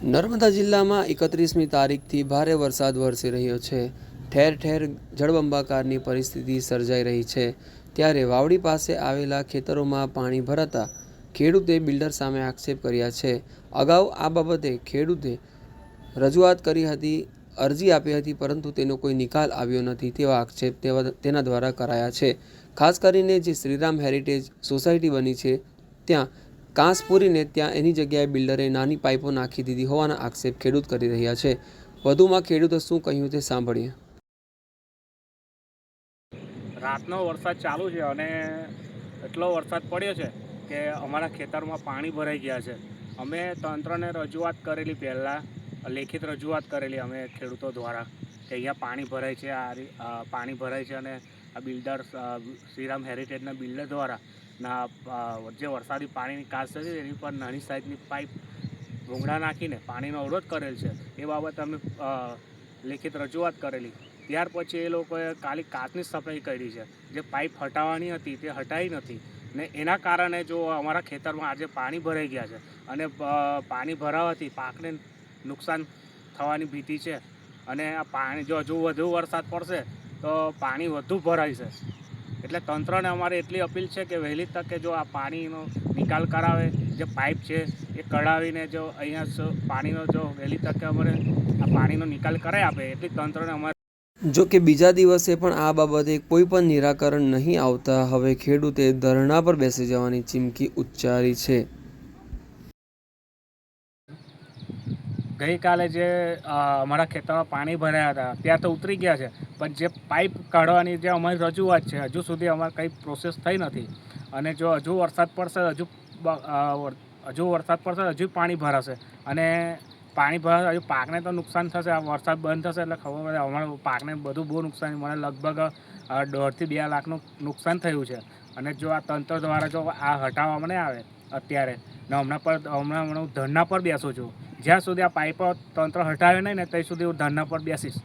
નર્મદા જિલ્લામાં 31મી તારીખથી ભારે વરસાદ વરસી રહ્યો છે। ઠેર ઠેર જળબંબાકારની પરિસ્થિતિ સર્જાઈ રહી છે। ત્યારે વાવડી પાસે આવેલા ખેતરોમાં પાણી ભરાતા ખેડૂતે બિલ્ડર સામે આક્ષેપ કર્યા છે। અગાઉ આ બાબતે ખેડૂતે રજૂઆત કરી હતી, અરજી આપી હતી, પરંતુ તેનો કોઈ નિકાલ આવ્યો નથી તેવા આક્ષેપ તેના દ્વારા કરાયા છે। ખાસ કરીને જે શ્રીરામ હેરિટેજ સોસાયટી બની છે ત્યાં કાંસ પૂરીને ત્યાં એની જગ્યાએ બિલ્ડરે નાની પાઇપો નાખી દીધી હોવાના આક્ષેપ ખેડૂત કરી રહ્યા છે। વધુમાં ખેડૂતે શું કહ્યું તે સાંભળીએ। રાતનો વરસાદ ચાલુ છે અને એટલો વરસાદ પડ્યો છે કે અમારા ખેતરમાં પાણી ભરાઈ ગયા છે। અમે તંત્રને રજૂઆત કરેલી, પહેલાં લેખિત રજૂઆત કરેલી અમે ખેડૂતો દ્વારા કે અહીંયા પાણી ભરાય છે, પાણી ભરાય છે અને આ બિલ્ડર શ્રીરામ હેરિટેજના બિલ્ડર દ્વારા જે વરસાદી પાણીની કાસ છે એની પર નાની સાઇઝની પાઇપ ભૂંગળા નાખીને પાણીનો અવરોધ કરેલ છે। એ બાબતે અમે લેખિત રજૂઆત કરેલી। ત્યાર પછી એ લોકોએ ખાલી કાચની સફાઈ કરી છે, જે પાઇપ હટાવવાની હતી તે હટાવી નથી ને એના કારણે જો અમારા ખેતરમાં આજે પાણી ભરાઈ ગયા છે અને પાણી ભરાવાથી પાકને નુકસાન થવાની ભીતિ છે અને આ પાણી જો હજુ વધુ વરસાદ પડશે તો પાણી વધુ ભરાય છે। એટલે તંત્રને અમારે એટલી અપીલ છે કે વહેલી તકે જો આ પાણીનો નિકાલ કરાવે, જે પાઇપ છે એ કઢાવીને જો અહીંયા પાણીનો જો વહેલી તકે અમારે આ પાણીનો નિકાલ કરાવી આપે એટલી તંત્રને અમારે। જો કે બીજા દિવસે પણ આ બાબતે કોઈ પણ નિરાકરણ નહીં આવતા હવે ખેડૂતે ધરણા પર બેસી જવાની ચીમકી ઉચ્ચારી છે। ગઈકાલે જે અમારા ખેતરમાં પાણી ભરાયા હતા ત્યાં તો ઉતરી ગયા છે, પણ જે પાઇપ કાઢવાની જે અમારી રજૂઆત છે હજુ સુધી અમારે કંઈ પ્રોસેસ થઈ નથી અને જો હજુ વરસાદ પડશે હજુ પાણી ભરાશે અને પાણી ભરાશે હજુ પાકને તો નુકસાન થશે। આ વરસાદ બંધ થશે એટલે ખબર પડે અમારા પાકને બધું બહુ નુકસાન, મને લગભગ 1.5 થી 2 લાખનું નુકસાન થયું છે અને જો આ તંત્ર દ્વારા જો આ હટાવવામાં નહીં આવે અત્યારે ને હમણાં હું ધરના પર બેસું છું, જ્યાં સુધી આ પાઇપો તંત્ર હટાવે નહીં ને ત્યાં સુધી હું ધરના પર બેસીશ।